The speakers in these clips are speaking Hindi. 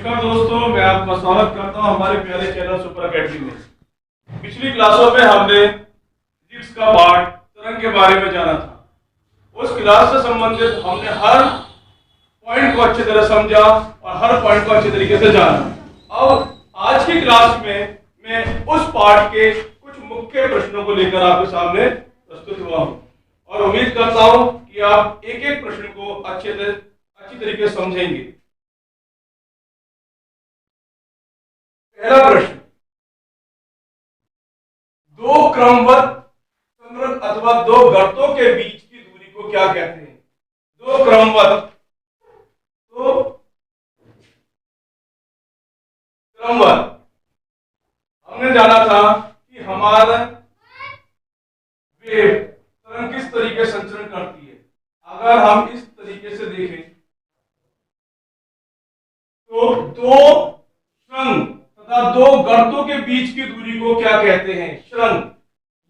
नमस्कार दोस्तों, मैं आपका स्वागत करता हूं हमारे प्यारे चैनल सुपर अकेडमी में। पिछली क्लासों में हमने फिजिक्स का पार्ट तरंग के बारे में जाना था। उस क्लास से संबंधित हमने हर पॉइंट को अच्छी तरह समझा और हर पॉइंट को अच्छी तरीके से जाना। अब आज की क्लास में मैं उस पार्ट के कुछ मुख्य प्रश्नों को लेकर आपके सामने प्रस्तुत हुआ हूं और उम्मीद करता हूं कि आप एक एक प्रश्न को अच्छी तरीके से समझेंगे। पहला प्रश्न, दो क्रमबद्ध संरचना अथवा दो गर्तों के बीच की दूरी को क्या कहते हैं? दो क्रमबद्ध हमने जाना था कि हमारा वेव तरंग किस तरीके से संचरण करती है। अगर हम इस तरीके से देखें तो दो श्रृंग तथा दो गर्तों के बीच की दूरी को क्या कहते हैं? श्रृंग।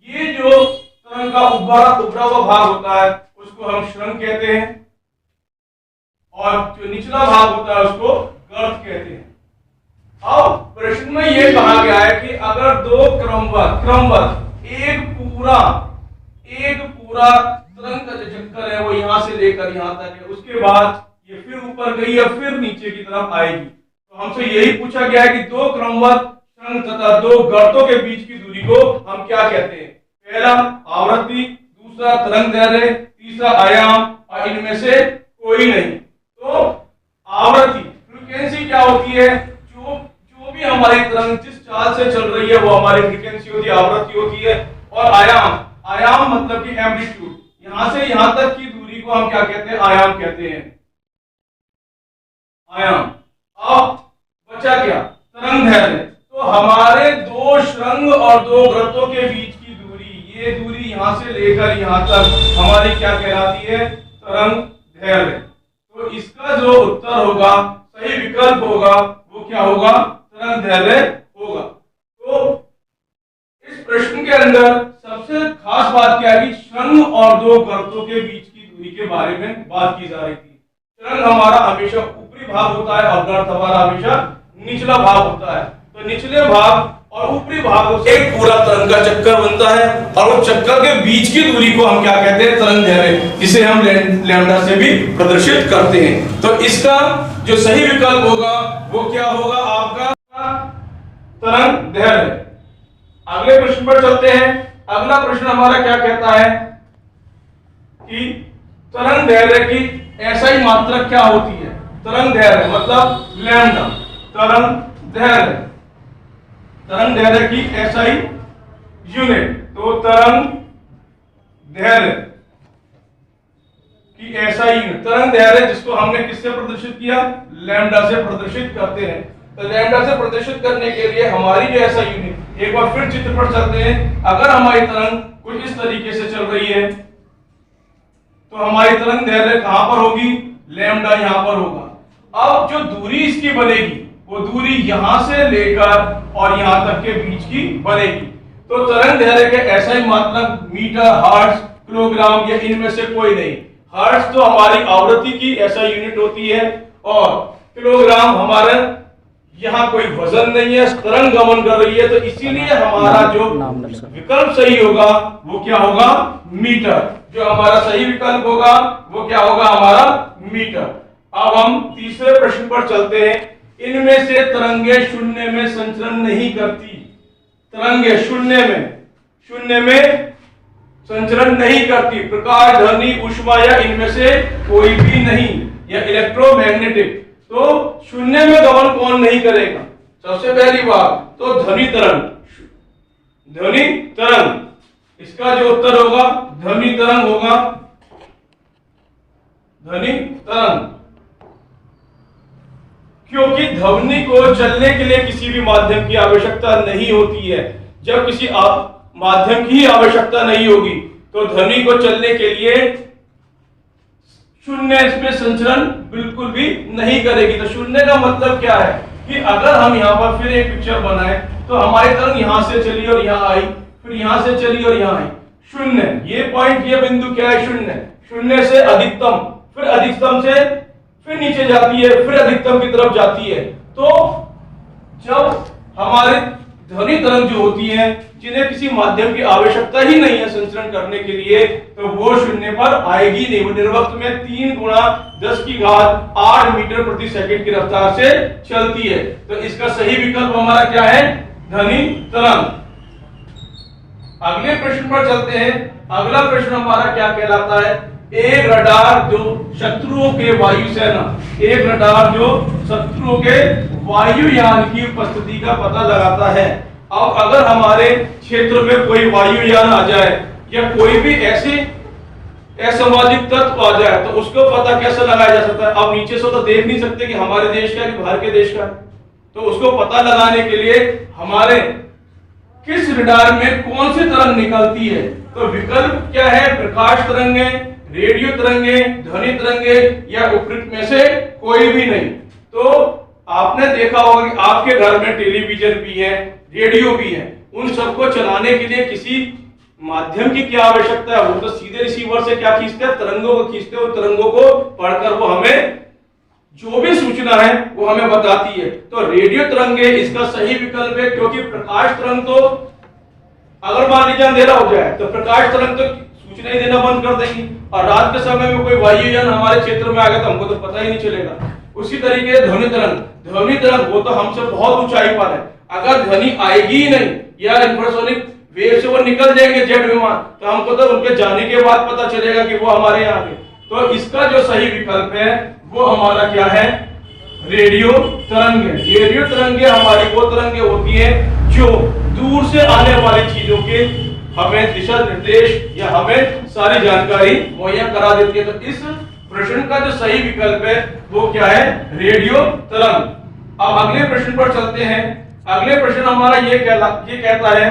ये जो तरंग का उभरा हुआ भाग होता है उसको हम श्रृंग कहते हैं और जो निचला भाग होता है उसको गर्त कहते हैं। अब प्रश्न में यह कहा गया है कि अगर दो क्रमबद्ध एक पूरा तरंग का जो चक्कर है वो यहां से लेकर यहां तक है, उसके बाद ये फिर ऊपर गई या फिर नीचे की तरफ आएगी, तो हमसे यही पूछा गया है कि दो क्रमबद्ध श्रृंग तथा दो गर्तों के बीच की दूरी को हम क्या कहते हैं? पहला आवृत्ति, दूसरा तरंग दैर्ध्य, तीसरा आयाम और इनमें से कोई नहीं। तो आवृत्ति फ्रीक्वेंसी क्या होती है? जो भी हमारी तरंग जिस चाल से चल रही है वो हमारी फ्रीक्वेंसी होती है, आवृत्ति होती है। और आयाम मतलब कि एम्पलीट्यूड, यहां से यहां तक की दूरी को हम क्या कहते हैं? आयाम कहते हैं। आयाम। अब बचा क्या? तरंग दैर्ध्य। तो हमारे दो श्रृंग और दो गर्तों के बीच की दूरी, ये दूरी यहां से लेकर यहां तक हमारी क्या कहलाती है? तरंग दैर्ध्य। तो इसका जो उत्तर होगा, सही विकल्प होगा, वो क्या होगा? तरंग दैर्ध्य होगा। तो इस प्रश्न के अंदर सबसे खास बात क्या है कि श्रृंग और दो गर्तों के बीच की दूरी के बारे में बात की जा रही थी। श्रृंग हमारा हमेशा ऊपरी भाग होता है और गर्त हमारा हमेशा निचला भाग होता है। तो निचले भाग और ऊपरी भाग से एक पूरा तरंग का चक्कर बनता है और उस चक्कर के बीच की दूरी को हम क्या कहते हैं? तरंग दैर्ध्य, जिसे हम लैम्डा से भी प्रदर्शित करते हैं। तो इसका जो सही विकल्प होगा वो क्या होगा? आपका तरंग दैर्ध्य। अगले प्रश्न पर चलते हैं। अगला प्रश्न हमारा क्या कहता है कि तरंग दैर्ध्य की एसआई मात्रक क्या होती है? तरंग दैर्ध्य मतलब लैम्डा। तरंग दैर्ध्य की एसआई यूनिट। तो तरंग दैर्ध्य की एसआई यूनिट, तरंग दैर्ध्य जिसको हमने किससे प्रदर्शित किया? लैम्डा से प्रदर्शित करते हैं। तो लैम्डा से प्रदर्शित करने के लिए हमारी जो एसआई यूनिट, एक बार फिर चित्र पर चलते हैं। अगर हमारी तरंग कुछ इस तरीके से चल रही है तो हमारी तरंग दैर्ध्य कहां पर होगी? लैम्डा यहां पर होगा। अब जो दूरी इसकी बनेगी वो दूरी यहां से लेकर और यहां तक के बीच की बनेगी। तो तरंग दैर्ध्य के एसआई मात्रक मीटर, हर्ट्ज, किलोग्राम या इनमें से कोई नहीं। हर्ट्ज तो हमारी आवृत्ति की एसआई यूनिट होती है और किलोग्राम हमारे यहाँ कोई वजन नहीं है, तरंग गमन कर रही है, तो इसीलिए हमारा जो विकल्प सही होगा वो क्या होगा? मीटर। जो हमारा सही विकल्प होगा वो क्या होगा? हमारा मीटर। अब हम तीसरे प्रश्न पर चलते हैं। इनमें से तरंगे शून्य में संचरण नहीं करती। तरंगे शून्य में संचरण नहीं करती। प्रकाश, ध्वनि, ऊष्मा या इनमें से कोई भी नहीं, या इलेक्ट्रोमैग्नेटिक। तो शून्य में गमन कौन नहीं करेगा? सबसे पहली बात तो ध्वनि तरंग। इसका जो उत्तर होगा ध्वनि तरंग होगा। ध्वनि तरंग, क्योंकि ध्वनि को चलने के लिए किसी भी माध्यम की आवश्यकता नहीं होती है। जब किसी माध्यम की ही आवश्यकता नहीं होगी तो ध्वनि को चलने के लिए शून्य इसमें संचरण बिल्कुल भी नहीं करेगी। तो शून्य का मतलब क्या है कि अगर हम यहाँ पर फिर एक पिक्चर बनाए तो हमारी तरंग यहां से चली और यहां आई, फिर यहां से चली और यहां आई। शून्य, ये पॉइंट, ये बिंदु क्या है? शून्य से अधिकतम, फिर अधिकतम से फिर नीचे जाती है, फिर अधिकतम की तरफ जाती है। तो जब हमारे ध्वनि तरंग जो होती हैं जिन्हें किसी माध्यम की आवश्यकता ही नहीं है संचरण करने के लिए, तो वो शून्य पर आएगी नहीं। वो निर्वक्त में 3 गुणा 10 की घात 8 मीटर प्रति सेकंड की रफ्तार से चलती है। तो इसका सही विकल्प हमारा क्या है? ध्वनि तरंग। अगले प्रश्न पर चलते हैं। अगला प्रश्न हमारा क्या कहलाता है? एक रडार जो शत्रुओं के वायुसेना, एक रडार जो शत्रुओं के वायुयान की उपस्थिति का पता लगाता है। अब अगर हमारे क्षेत्र में कोई वायुयान आ जाए या कोई भी ऐसे असामाजिक तत्व आ जाए तो उसको पता कैसे लगाया जा सकता है? अब नीचे से तो देख नहीं सकते कि हमारे देश का कि बाहर के देश का, तो उसको पता लगाने के लिए हमारे किस रडार में कौन सी तरंग निकलती है? तो विकल्प क्या है? प्रकाश तरंगे, रेडियो तरंगे, ध्वनि तरंगे या उपयुक्त में से कोई भी नहीं। तो आपने देखा होगा कि आपके घर में टेलीविजन भी है, रेडियो भी है, उन सबको चलाने के लिए किसी माध्यम की क्या आवश्यकता है? वो तो सीधे रिसीवर से क्या खींचते हैं? तरंगों को खींचते हैं। तरंगों को पढ़कर वो हमें जो भी सूचना है वो हमें बताती है। तो रेडियो तरंगे इसका सही विकल्प है, क्योंकि प्रकाश तरंग तो अगर मान लीजिए अंधेरा हो जाए तो प्रकाश तरंग तो सूचना ही देना बंद कर देंगी, और रात के समय में कोई वायुयान हमारे क्षेत्र में आ गया तो हमको तो पता ही नहीं चलेगा। उसी तरीके ध्वनि तरंग, ध्वनि तरंग वो तो हमसे बहुत ऊंचाई पर है, अगर ध्वनि आएगी ही नहीं या इंफ्रासोनिक वेव से वो निकल जाएंगे जेट विमान, तो हमको तो उनके जाने के बाद पता चलेगा कि वो हमारे यहाँ आगे। तो इसका जो सही विकल्प है वो हमारा क्या है? रेडियो तरंगे। रेडियो तरंगे हमारी वो तरंगे होती है जो दूर से आने वाली चीजों के हमें दिशा निर्देश या हमें सारी जानकारी मुहैया करा देती है। तो इस प्रश्न का जो सही विकल्प है वो क्या है? रेडियो तरंग। अब अगले प्रश्न पर चलते हैं। अगले प्रश्न हमारा ये कहता है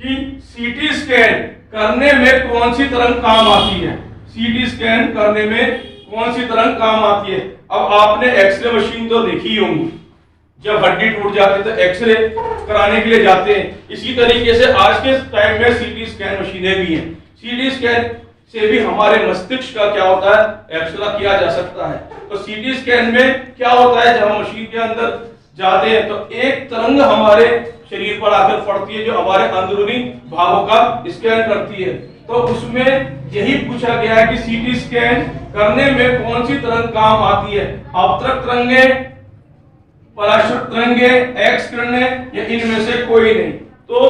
कि सीटी स्कैन करने में कौन सी तरंग काम आती है? सीटी स्कैन करने में कौन सी तरंग काम आती है? अब आपने एक्सरे मशीन तो देखी होंगी, जब हड्डी टूट जाती है तो एक्सरे कराने के लिए जाते हैं। इसी तरीके से आज के टाइम में सीटी स्कैन मशीनें भी हैं। सीटी स्कैन से भी हमारे मस्तिष्क का क्या होता है? एक्सरे किया जा सकता है। तो सीटी स्कैन में क्या होता है? जब हम मशीन के अंदर जाते हैं तो एक तरंग हमारे शरीर पर आकर पड़ती है जो हमारे अंदरूनी भागों का स्कैन करती है। तो उसमें यही पूछा गया है कि सीटी स्कैन करने में कौन सी तरंग काम आती है? अपतरक तरंगे, पराश्रय तरंगे, एक्स किरणें या इनमें से कोई नहीं। तो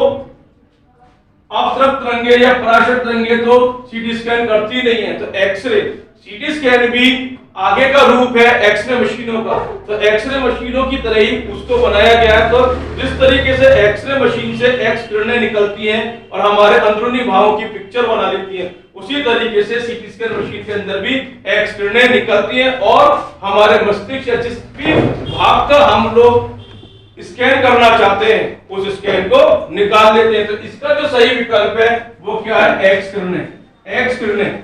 अपतरक तरंगे या पराश्रय तरंगे तो सीटी स्कैन करती नहीं है। तो एक्सरे, सीटी स्कैन भी आगे का रूप है एक्सरे मशीनों का। तो एक्सरे मशीनों की तरह ही उसको बनाया गया है। तो जिस तरीके से एक्सरे मशीन से एक्स किरणें निकलती हैं और हमारे अंदरूनी भावों की पिक्चर बना लेती हैं, उसी तरीके से सीटी स्कैन मशीन के अंदर भी एक्स किरणें निकलती हैं और हमारे मस्तिष्क या जिस भी भाग का हम लोग स्कैन करना चाहते हैं उस स्कैन को निकाल लेते हैं। तो इसका जो सही विकल्प है वो क्या है? एक्स किरणें, एक्स किरणें।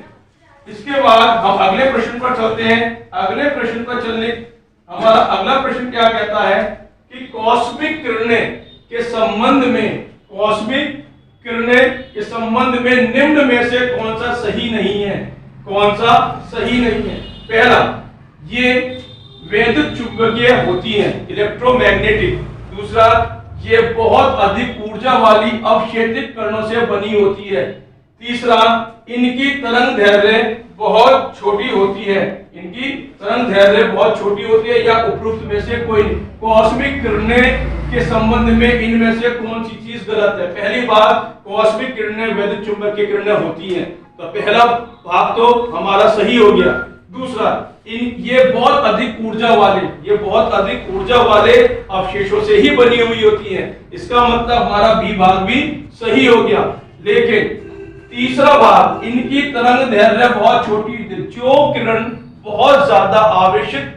इसके बाद हम अगले प्रश्न पर चलते हैं। अगले प्रश्न पर चलने हमारा अगला प्रश्न क्या कहता है कि कॉस्मिक किरणें के संबंध में, कॉस्मिक किरणें के संबंध में निम्न में से कौन सा सही नहीं है? कौन सा सही नहीं है? पहला, ये वैद्युत चुंबकीय होती है, इलेक्ट्रोमैग्नेटिक। दूसरा, ये बहुत अधिक ऊर्जा वाली अवक्षेपित कणों से बनी होती है। तीसरा, इनकी तरंग दैर्घ्य बहुत छोटी होती है, इनकी तरंग दैर्घ्य बहुत छोटी होती है, या उपरोक्त में से कोई नहीं। कॉस्मिक किरणें के संबंध में इनमें से कौन सी चीज गलत है? पहली बात, कॉस्मिक किरणें वैद्युत चुंबकीय किरणें होती हैं, तो पहला भाग तो हमारा सही हो गया। दूसरा, ये बहुत अधिक ऊर्जा वाले, ये बहुत अधिक ऊर्जा वाले अवशेषों से ही बनी हुई होती है, इसका मतलब हमारा बी भाग भी सही हो गया। लेकिन तीसरा भाग, इनकी तरंग दैर्घ्य बहुत छोटी, जो किरण बहुत ज्यादा आवेशित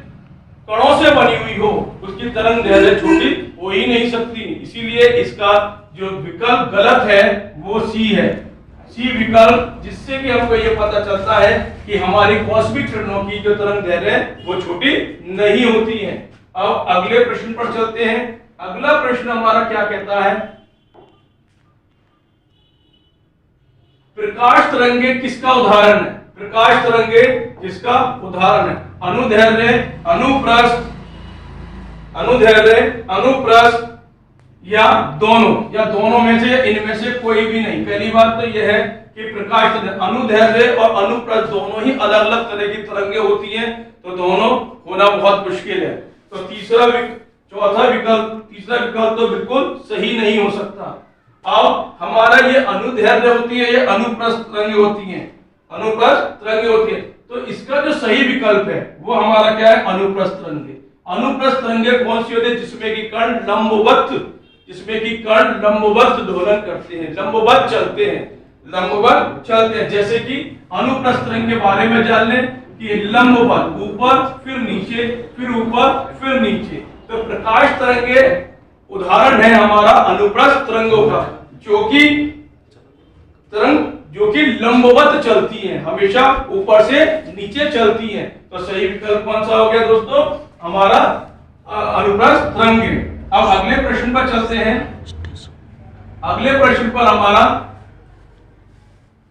कणों से बनी हुई हो उसकी तरंग दैर्घ्य छोटी हो ही नहीं सकती। इसीलिए इसका जो विकल्प गलत है वो सी है, सी विकल्प, जिससे कि हमको ये पता चलता है कि हमारी कॉस्मिक किरणों की जो तरंग दैर्घ्य है वो छोटी नहीं होती है। अब अगले प्रश्न पर चलते हैं। अगला प्रश्न हमारा क्या कहता है? प्रकाश तरंगे किसका उदाहरण है? प्रकाश तरंगे किसका उदाहरण है? अनुदैर्ध्य, अनुप्रस्थ, अनुदैर्ध्य, अनुप्रस्थ या दोनों में से, इनमें से कोई भी नहीं। पहली बात तो यह है कि प्रकाश अनुदैर्ध्य और अनुप्रस्थ दोनों ही अलग अलग तरह की तरंगे होती हैं, तो दोनों होना बहुत मुश्किल है। तो तीसरा विकल्प तो बिल्कुल सही नहीं हो सकता। अब हमारा ये अनुदैर्ध्य होती है, ये अनुप्रस्थ तरंगे होती हैं, अनुप्रस्थ तरंगे होती है, तो इसका जो सही विकल्प है वो हमारा क्या है? अनुप्रस्थ तरंगे। अनुप्रस्थ तरंगे कौन सी होती है? जिसमें कि कण लंबवत, जिसमें कि कण लंबवत दोलन करते हैं, लंबवत चलते हैं, लंबवत चलते हैं। जैसे कि अनुप्रस्थ तरंग के बारे में जान लें कि लंबवत, ऊपर फिर नीचे, फिर ऊपर फिर नीचे। तो प्रकाश तरंगे उदाहरण है हमारा अनुप्रस्थ तरंगों का, जो कि लंबवत चलती हैं, हमेशा ऊपर से नीचे चलती हैं। तो सही विकल्प कौन सा हो गया दोस्तों? हमारा अनुप्रस्थ तरंगे। अब अगले प्रश्न पर चलते हैं। अगले प्रश्न पर हमारा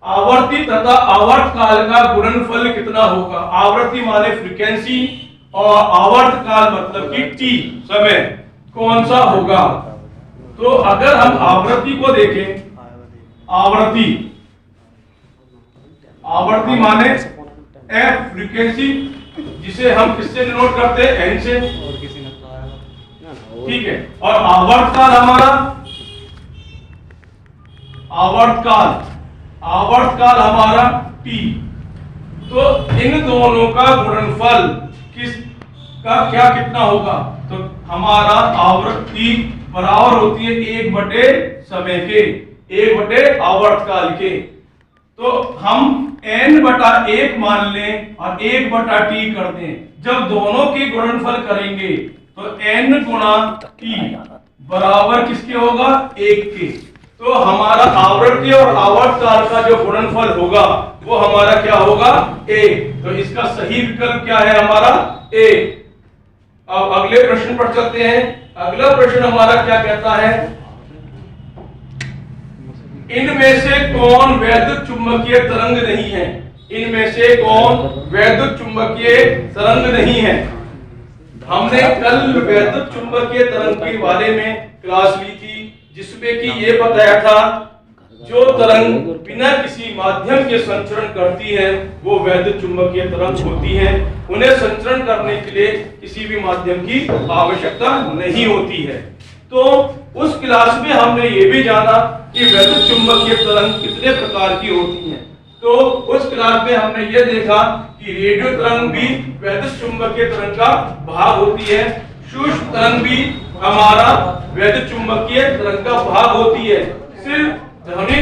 आवर्ती तथा आवर्त काल का गुणनफल कितना होगा? आवर्ती माने फ्रीक्वेंसी और आवर्त काल मतलब कि टी, समय, कौन सा होगा? तो अगर हम आवृत्ति को देखें, आवर्ती माने एफ फ्रीक्वेंसी, जिसे हम किससे डिनोट करते हैं? एन से, ठीक है। और आवर्त काल हमारा, आवर्त काल हमारा टी। तो इन दोनों का गुणनफल क्या कितना होगा? तो हमारा आवृत्ति बराबर होती है 1 समय के, 1 आवर्त काल के। तो हम n/1 मान लें और 1/t कर दें। जब दोनों की गुणनफल करेंगे तो n गुणा t बराबर किसके होगा? 1 के। तो हमारा आवृत्ति और आवर्त काल का जो गुणनफल होगा वो हमारा क्या होगा? a। तो इसका सही विकल्प क्या है? हमारा a। अब अगले प्रश्न पर चलते हैं। अगला प्रश्न हमारा क्या कहता है? इनमें से कौन वैद्युत चुंबकीय तरंग नहीं है? इनमें से कौन वैद्युत चुंबकीय तरंग नहीं है? हमने कल वैद्युत चुंबकीय तरंग के बारे में क्लास ली थी, जिसमें कि ये बताया था जो तरंग बिना किसी माध्यम के संचरण करती है वो वैद्युत चुंबकीय तरंग होती है। उन्हें संचरण करने के लिए किसी भी माध्यम की आवश्यकता नहीं होती है। तो उस क्लास में हमने ये भी जाना कि वैद्युत चुंबकीय तरंग कितने प्रकार की होती हैं। तो उस क्लास में हमने ये देखा कि रेडियो तरंग भी वैद्युत चुंबकीय तरंग का भाग होती है, सूक्ष्म तरंग भी हमारा वैद्युत चुंबकीय तरंग का भाग होती है। सिर्फ ध्वनि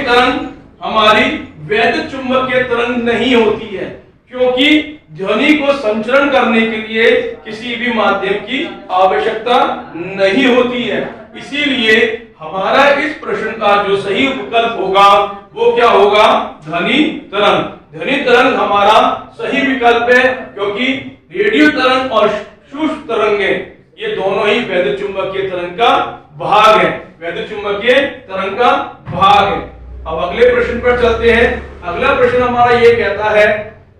तरंग हमारी वैद्युत चुंबकीय तरंग नहीं होती है, क्योंकि ध्वनि को संचरण करने के लिए किसी भी माध्यम की आवश्यकता नहीं होती है। इसीलिए हमारा इस प्रश्न का जो सही विकल्प होगा वो क्या होगा? ध्वनि तरंग। ध्वनि तरंग हमारा सही विकल्प है, क्योंकि रेडियो तरंग और सूक्ष्म तरंगे ये दोनों ही वैद्युत चुंबकीय तरंग का भाग है, वैद्युत चुंबकीय तरंग का भाग है। अब अगले प्रश्न पर चलते हैं। अगला प्रश्न हमारा ये कहता है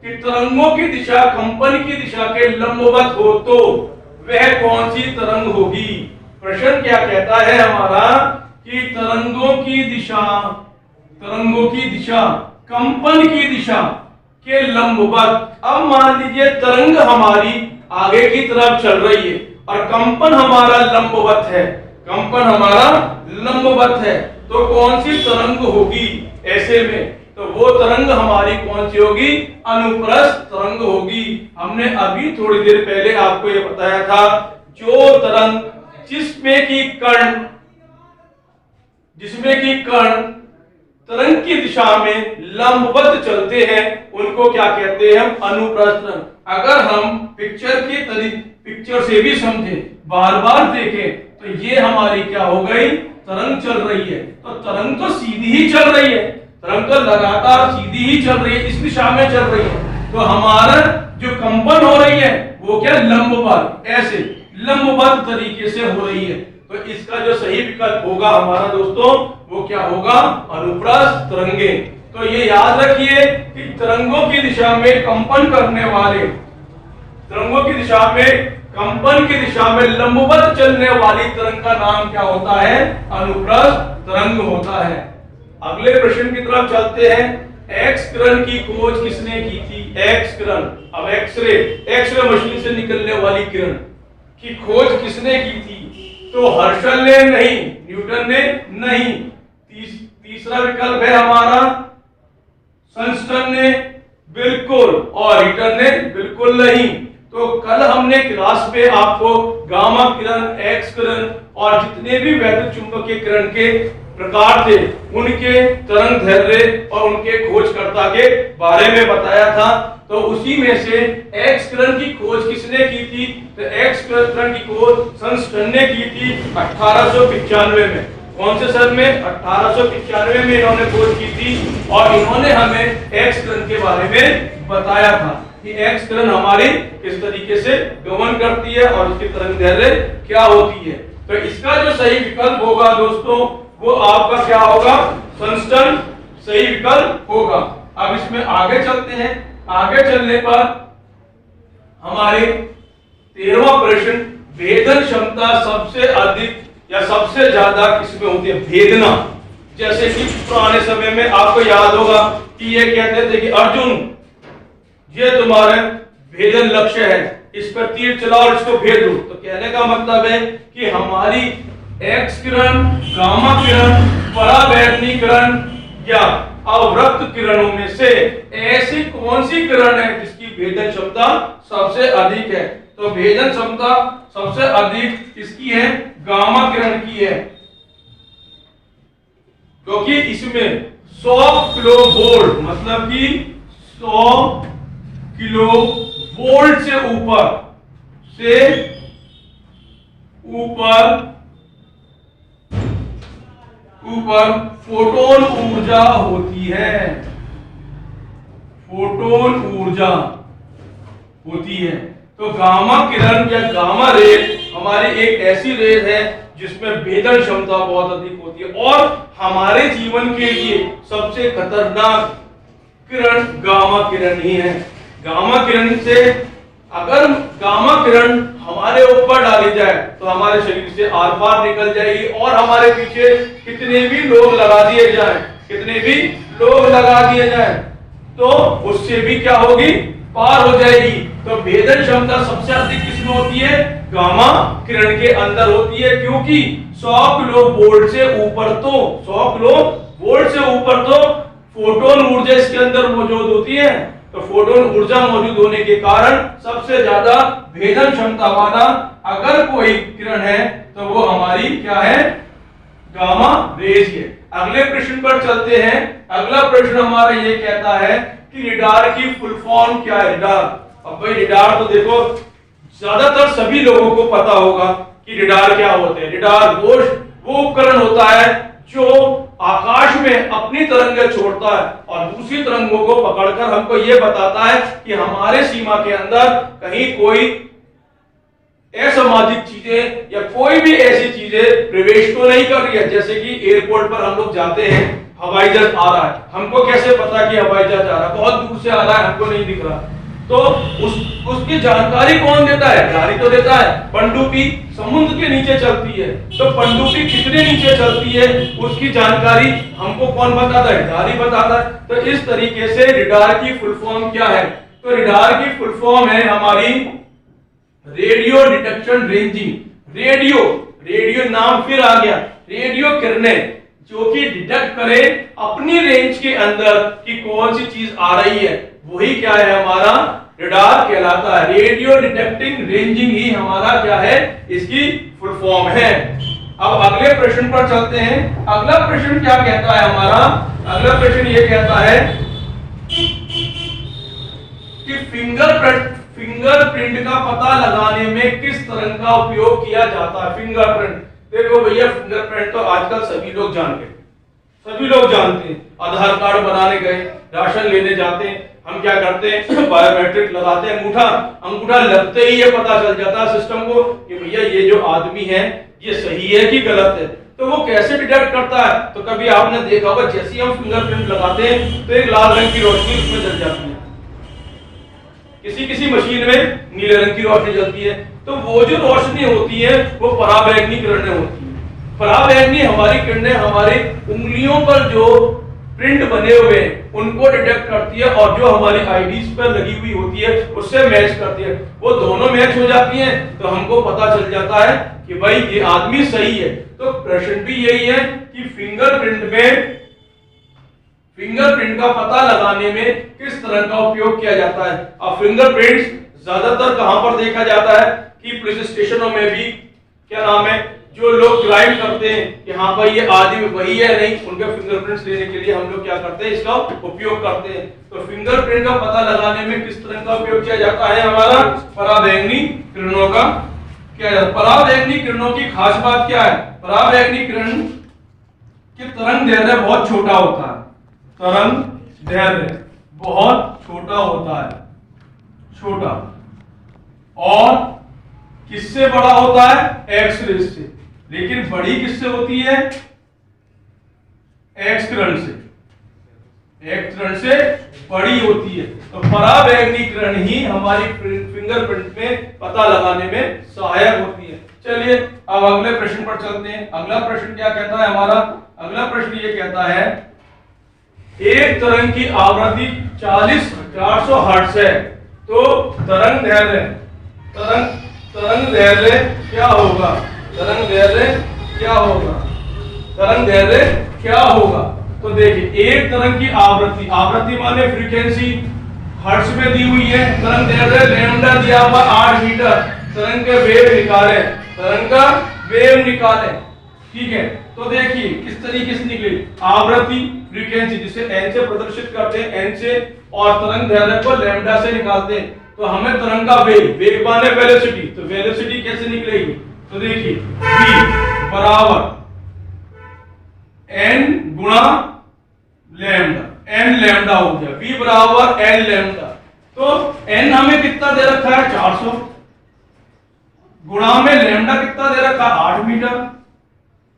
कि तरंगों की दिशा कंपन की दिशा के लंबवत हो तो वह कौन सी तरंग होगी? प्रश्न क्या कहता है हमारा कि तरंगों की दिशा कंपन की दिशा के लंबवत। अब मान लीजिए तरंग हमारी आगे की तरफ चल रही है और कंपन हमारा लंबवत है, कंपन हमारा लंबवत है, तो कौन सी तरंग होगी ऐसे में? तो वो तरंग हमारी कौन सी होगी? अनुप्रस्थ तरंग होगी। हमने अभी थोड़ी देर पहले आपको ये बताया था, जो तरंग जिसमें कि कण तरंग की दिशा में लंबवत चलते हैं उनको क्या कहते हैं? हम अनुप्रस्थ तरंग। अगर हम पिक्चर से भी समझे, बार बार देखें, तो ये हमारी क्या हो गई? तरंग चल रही है। तो तरंग तो सीधी ही चल रही है, तरंग तो लगातार सीधी ही चल रही है, इस दिशा में चल रही है। तो हमारा जो कंपन हो रही है वो क्या? लंबवत, ऐसे लंबवत तरीके से हो रही है। तो इसका जो सही विकल्प होगा हमारा दोस्तों वो क्या होगा? अनुप्रस्थ तरंगे। तो ये याद रखिए कि तरंगों की दिशा में कंपन करने वाले, तरंगों की दिशा में, कंपन की दिशा में लंबवत चलने वाली तरंग का नाम क्या होता है? अनुप्रस्थ तरंग होता है। अगले प्रश्न की तरफ चलते हैं। एक्स किरण की खोज किसने की थी? एक्स किरण, अब एक्सरे, एक्सरे मशीन से निकलने वाली किरण की खोज किसने की थी? तो हर्शल ने नहीं, न्यूटन ने नहीं। तीसरा विकल्प है हमारा सनस्टन ने, बिल्कुल, और हीटर ने बिल्कुल नहीं। तो कल हमने क्लास में आपको गामा किरण, एक्स किरण और जितने भी वैद्युत चुंबकीय किरण के प्रकार थे उनके तरंग दैर्ध्य और उनके खोजकर्ता के बारे में बताया था। तो उसी में से एक्स किरण की खोज किसने की थी? तो एक्स किरण की खोज सनस्टन ने की थी 1895 में। कौन से सन में? 1895 में इन्होंने खोज की थी और इन्होंने हमें एक्स किरण के बारे में बताया था कि एक्स किरण हमारी किस तरीके से गमन करती है और उसकी तरंग दैर्ध्य क्या होती है। तो इसका जो सही विकल्प होगा दोस्तों वो आपका क्या होगा? सनस्टन सही विकल्प होगा। अब इसमें आगे चलते हैं। आगे चलने पर हमारे 13वां प्रश्न, भेदन क्षमता सबसे अधिक या सबसे ज्यादा किसमें होती है? भेदना। जैसे कि पुराने समय में आपको याद होगा कि ये कहते थे कि अर्जुन ये तुम्हारा भेदन लक्ष्य है, इस पर तीर चलाओ और इसको भेद दो। तो कहने का मतलब है कि हमारी एक्स किरण, गामा किरण, पराबैंगनी किरण या अवरक्त किरणों में से ऐसी कौन सी किरण है जिसकी भेदन क्षमता सबसे अधिक है? तो भेदन क्षमता सबसे अधिक किसकी है? गामा किरण की है, क्योंकि इसमें 100 किलो वोल्ट, मतलब कि 100 किलो वोल्ट से ऊपर फोटोन ऊर्जा होती है, फोटोन ऊर्जा होती है। तो गामा किरण या गामा रे हमारी एक ऐसी रे है जिसमें भेदन क्षमता बहुत अधिक होती है और हमारे जीवन के लिए सबसे खतरनाक किरण गामा किरण ही है। गामा किरण से, अगर गामा किरण हमारे ऊपर डाली जाए तो हमारे शरीर से आर पार निकल जाएगी और हमारे पीछे कितने भी लोग लगा दिए जाएं, कितने भी लोग लगा दिए जाएं, तो उससे भी क्या होगी? पार हो जाएगी। तो भेदन क्षमता सबसे अधिक किसमें होती है? गामा किरण के अंदर होती है, क्योंकि 100 किलो वोल्ट से ऊपर तो 100 किलो वोल्ट से ऊपर तो फोटोन ऊर्जा इसके अंदर मौजूद होती है। तो फोटोन ऊर्जा मौजूद होने के कारण सबसे ज्यादा भेदन क्षमता वाला अगर कोई किरण है तो वो हमारी क्या है? गामा रेज है। अगले प्रश्न पर चलते हैं। अगला प्रश्न हमारा ये कहता है कि रडार की फुल फॉर्म क्या है? रडार, अब भाई रडार तो देखो ज्यादातर सभी लोगों को पता होगा कि रडार क्या होते हैं। रडार वो उपकरण होता है जो आकाश में अपनी तरंगें छोड़ता है और दूसरी तरंगों को पकड़कर हमको यह बताता है कि हमारे सीमा के अंदर कहीं कोई असामाजिक चीजें या कोई भी ऐसी चीजें प्रवेश तो नहीं कर रही है। जैसे कि एयरपोर्ट पर हम लोग जाते हैं, हवाई जहाज आ रहा है, हमको कैसे पता कि हवाई जहाज आ रहा है? बहुत दूर से आ रहा है, हमको नहीं दिख रहा। तो उसकी जानकारी कौन देता है? गाड़ी तो देता है। पनडुब्बी समुद्र के नीचे चलती है, तो पनडुब्बी कितने नीचे चलती है उसकी जानकारी हमको कौन बताता है? गाड़ी बताता है। तो इस तरीके से रडार की फुल फॉर्म क्या है? तो रडार की फुल फॉर्म है हमारी रेडियो डिटेक्शन रेंजिंग। रेडियो नाम फिर आ गया, रेडियो किरणें जो कि डिटेक्ट करे अपनी रेंज के अंदर कि कौन सी चीज आ रही है, वही क्या है? हमारा रडार कहलाता है। रेडियो डिटेक्टिंग रेंजिंग ही हमारा क्या है? इसकी फुल फॉर्म है। अब अगले प्रश्न पर चलते हैं। अगला प्रश्न क्या कहता है हमारा? अगला प्रश्न ये कहता है कि फिंगरप्रिंट का पता लगाने में किस तरंग का उपयोग किया जाता है? फिंगरप्रिंट, देखो भैया फिंगरप्रिंट तो आजकल सभी लोग जानते हैं। आधार कार्ड बनाने गए, राशन लेने जाते हैं, हम क्या करते हैं? बायोमेट्रिक लगाते हैं, अंगूठा लगते ही ये पता चल जाता है सिस्टम को कि भैया ये जो आदमी है ये सही है कि गलत है। तो वो कैसे डिटेक्ट करता है? तो कभी आपने देखा होगा जैसे ही हम फिंगरप्रिंट लगाते हैं तो एक लाल रंग की रोशनी उसमें जल जाती है, किसी किसी मशीन में नीले रंग की रोशनी जलती है। तो वो जो रोशनी होती है वो पराबैंगनी किरणें होती है। पराबैंगनी हमारी किरणें हमारी उंगलियों पर जो प्रिंट बने हुए उनको डिटेक्ट करती है और जो हमारी आईडीज पर लगी हुई होती है उससे मैच करती है। वो दोनों मैच हो जाती हैं तो हमको पता चल जाता है कि भाई ये आदमी सही है। तो प्रश्न भी यही है कि फिंगरप्रिंट का पता लगाने में किस तरह का उपयोग किया जाता है। अब फिंगरप्रिंट्स ज्यादातर कहां पर देखा जाता है कि पुलिस स्टेशनों में भी क्या नाम है, जो लोग क्राइम करते हैं कि हाँ भाई ये आदमी वही है नहीं, उनके फिंगरप्रिंट्स लेने के लिए हम लोग क्या करते हैं, इसका उपयोग करते हैं। तो फिंगरप्रिंट का पता लगाने में किस तरह का उपयोग किया जाता है, हमारा पराबैंगनी किरणों का किया जाता है। पराबैंगनी किरणों की खास बात क्या है? पराबैंगनी किरण की तरंग दैर्ध्य बहुत छोटा होता है। तरंग दैर्ध्य बहुत छोटा होता है, छोटा, और किससे बड़ा होता है? एक्स रे से। लेकिन बड़ी किससे होती है? एक्स किरण से। एक्स किरण से बड़ी होती है। तो पराबैंगनी किरण ही हमारी फिंगरप्रिंट में पता लगाने में सहायक होती है। चलिए अब अगले प्रश्न पर चलते हैं। अगला प्रश्न क्या कहता है हमारा? अगला प्रश्न ये कहता है एक तरंग की आवृत्ति 400 हर्ट्ज है, तो तरंग दैर्ध्य क्या होगा? तरंग दैर्ध्य क्या होगा? तरंग दैर्ध्य क्या होगा? तो देखिए एक तरंग की आवृत्ति माने फ्रीक्वेंसी हर्ट्ज में दी हुई है, तरंग दैर्ध्य लैम्डा दिया हुआ 8 मीटर। तरंग का वेव निकालें, ठीक है। तो देखिए किस तरीके से निकली आवृत्ति फ्रीक्वेंसी जिसे n से प्रदर्शित करते हैं, n से, और तरंग दैर्ध्य को लैम्डा से निकालते हैं। तो हमें तरंग का वेग माने वेलोसिटी, तो वेलोसिटी कैसे निकलेगी? तो देखिए v बराबर n गुणा लैम्डा, n लैम्डा हो गया, v बराबर n लैम्डा। तो n हमें कितना दे रखा है? 400, गुणा में लैम्डा कितना दे रखा है? 8 मीटर।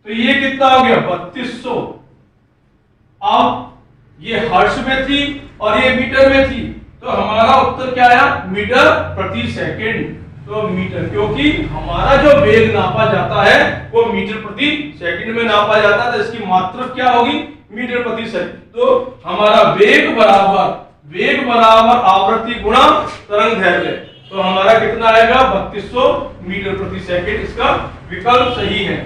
तो ये कितना हो गया? 3200। अब ये हर्ट्ज में थी और ये मीटर में थी, तो हमारा उत्तर क्या आया? मीटर प्रति सेकंड। तो मीटर, क्योंकि हमारा जो वेग नापा जाता है वो मीटर प्रति सेकंड में नापा जाता है, तो इसकी मात्रा क्या होगी? मीटर प्रति सेकंड। तो हमारा वेग बराबर आवृत्ति गुणा तरंग दैर्ध्य, तो हमारा कितना आएगा? 3200 मीटर प्रति सेकंड। इसका विकल्प सही है।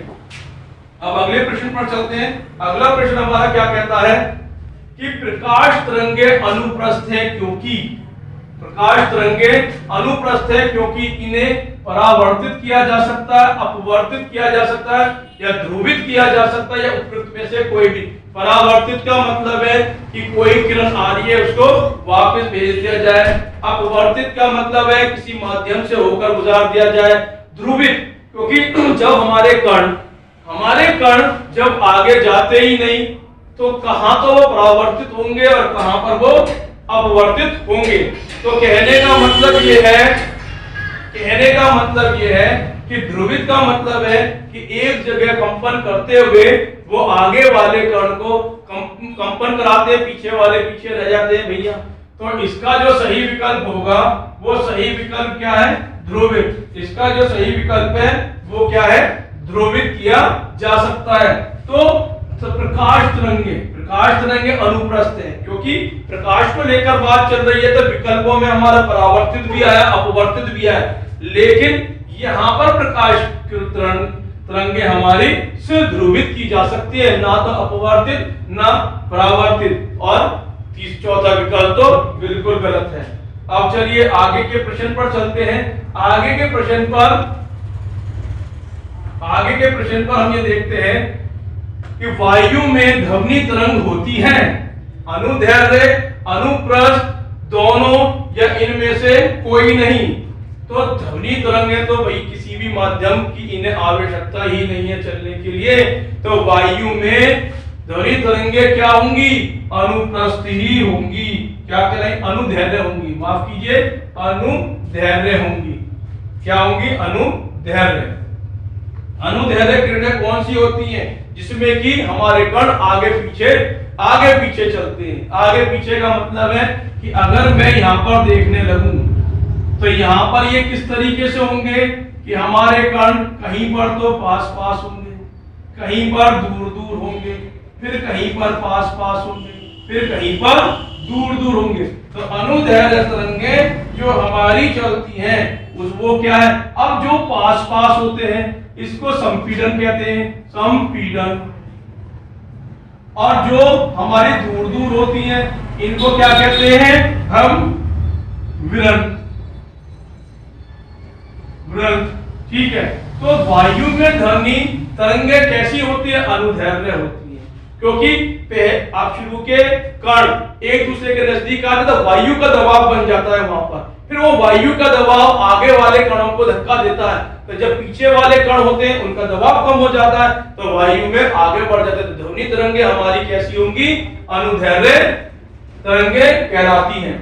अब अगले प्रश्न पर चलते हैं। अगला प्रश्न हमारा क्या कहता है कि प्रकाश तरंगे अनुप्रस्थ है क्योंकि इन्हें परावर्तित किया जा सकता है, अपवर्तित किया जा सकता है, या ध्रुवित किया जा सकता है, या उपयुक्त में से कोई भी। परावर्तित का मतलब है कि कोई किरण आ रही है उसको वापस भेज दिया जाए। अपवर्तित का मतलब है किसी माध्यम से होकर गुजार दिया जाए। ध्रुवित क्योंकि जब हमारे कण जब आगे जाते ही नहीं तो कहां तो वो परावर्तित होंगे और कहां पर वो अपवर्तित होंगे। तो कहने का मतलब ये है कि ध्रुवित का मतलब है कि एक जगह कंपन करते हुए वो आगे वाले कण को कंपन कराते, पीछे वाले पीछे रह जाते हैं भैया। तो इसका जो सही विकल्प होगा वो सही विकल्प क्या है? ध्रुवित। इसका जो सही विकल्प है वो क्या है? ध्रुवित किया जा सकता है। तो प्रकाश तरंगे अनुप्रस्थ है, क्योंकि प्रकाश को लेकर बात चल रही है तो विकल्पों में हमारा परावर्तित भी आया, अपवर्तित भी आया, लेकिन यहाँ पर प्रकाश तरंगे हमारी सिर्फ ध्रुवित की जा सकती है, ना तो अपवर्तित ना परावर्तित। और चौथा विकल्प तो बिल्कुल गलत है। अब चलिए आगे के प्रश्न पर चलते हैं। आगे के प्रश्न पर हम ये देखते हैं कि वायु में ध्वनि तरंग होती है, अनुदैर्ध्य अनुप्रस्थ दोनों या इनमें से कोई नहीं। तो ध्वनि तरंगें तो भाई किसी भी माध्यम की इन्हें आवश्यकता ही नहीं है चलने के लिए। तो वायु में ध्वनि तरंगें क्या होंगी? अनुप्रस्थ ही होंगी। क्या कहलाएंगी? अनुदैर्ध्य होंगी, माफ कीजिए, अनुदैर्ध्य होंगी। क्या होंगी? अनुदैर्ध्य किरणें कौन सी होती हैं? जिसमें कि हमारे कण आगे पीछे चलते हैं। आगे पीछे का मतलब है कि अगर मैं यहाँ पर देखने लगूं तो यहाँ पर ये किस तरीके से होंगे कि हमारे कण कहीं पर तो पास पास होंगे, कहीं पर दूर दूर होंगे, फिर कहीं पर पास पास होंगे, फिर कहीं पर दूर दूर होंगे। तो अनुदैर्ध्य तरंगें जो हमारी चलती हैं उस वो क्या है, अब जो पास पास होते हैं इसको संपीड़न कहते हैं, संपीड़न। और जो हमारी दूर दूर होती हैं इनको क्या कहते हैं हम, विरण। विरण, ठीक है। तो वायु में ध्वनि तरंगें कैसी होती है, अनुदैर्ध्य होती है, क्योंकि आप शुरू के कण एक दूसरे के नजदीक आते तो वायु का दबाव बन जाता है वहां पर, फिर वो वायु का दबाव आगे वाले कणों को धक्का देता है, तो जब पीछे वाले कण होते हैं उनका दबाव कम हो जाता है तो वायु में आगे बढ़ जाते हैं। तो ध्वनि तरंगे हमारी कैसी होंगी, अनुदैर्ध्य तरंगे कहलाती हैं।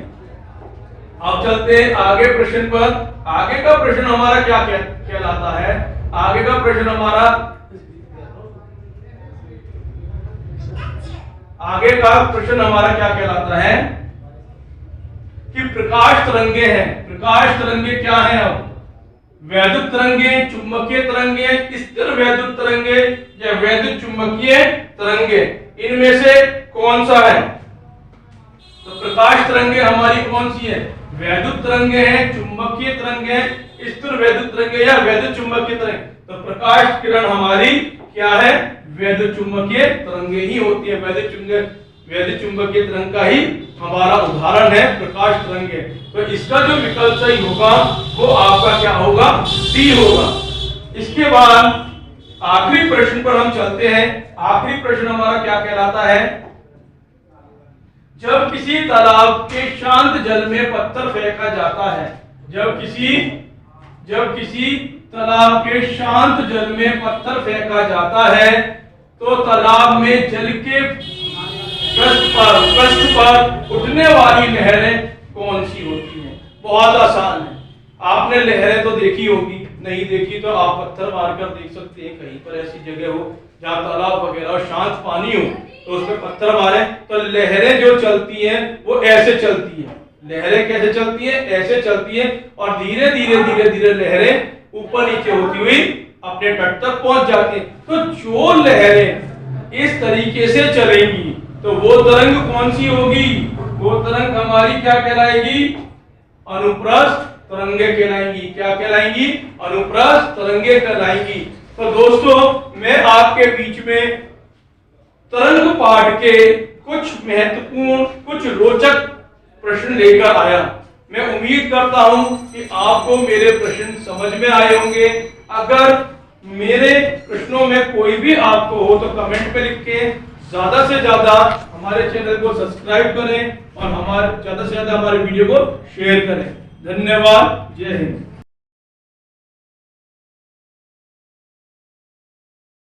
अब चलते हैं आगे प्रश्न पर। आगे का प्रश्न हमारा क्या कहलाता है, आगे का प्रश्न हमारा क्या कहलाता है कि प्रकाश तरंगे हैं। प्रकाश तरंगे क्या हैं, अब वैद्युत तरंगे, चुंबकीय तरंगे, स्थिर वैद्युत तरंगे या वैद्युत चुंबकीय तरंगे, इनमें से कौन सा है। तो प्रकाश तरंगे हमारी कौन सी है, वैद्युत तरंगे हैं, चुंबकीय तरंगे, स्थिर वैद्युत तरंगे या वैद्युत चुंबकीय तरंगे। तो प्रकाश किरण हमारी क्या है, वैद्युत चुंबकीय तरंगे ही होती है। वैद्युत चुंबकीय तरंग का ही हमारा उदाहरण है प्रकाश तरंगे। तो इसका जो विकल्प सही होगा वो आपका क्या होगा, डी होगा। इसके बाद आखिरी प्रश्न पर हम चलते हैं। आखिरी प्रश्न हमारा क्या कहलाता है, जब किसी तालाब के शांत जल में पत्थर फेंका जाता है, जब किसी तालाब के शांत जल में पत्थर फेंका जाता है तो तालाब में जल के पृष्ठ पर उठने वाली लहरें कौन सी होती हैं। बहुत आसान है, आपने लहरें तो देखी होगी, नहीं देखी तो आप पत्थर मारकर देख सकते हैं। कहीं पर ऐसी जगह हो जहाँ तालाब वगैरह और शांत पानी हो तो उसमें पत्थर मारे तो लहरें जो चलती हैं वो ऐसे चलती हैं। लहरें कैसे चलती हैं, ऐसे चलती हैं और धीरे धीरे लहरें ऊपर नीचे होती हुई अपने तट तक पहुंच जाती हैं। तो जो लहरें इस तरीके से चलेंगी तो वो तरंग कौन सी होगी, वो तरंग हमारी क्या कहलाएगी, अनुप्रस्थ तरंगे कहलाएंगी। क्या कहलाएंगी, अनुप्रस्थ तरंगे कहलाएंगी। तो दोस्तों मैं आपके बीच में तरंग पाठ के कुछ महत्वपूर्ण, कुछ रोचक प्रश्न लेकर आया। मैं उम्मीद करता हूं कि आपको मेरे प्रश्न समझ में आए होंगे। अगर मेरे प्रश्नों में कोई भी आपको हो तो कमेंट पे लिख के ज्यादा से ज्यादा हमारे चैनल को सब्सक्राइब करें और ज्यादा से ज्यादा हमारे वीडियो को शेयर करें। धन्यवाद, जय हिंद।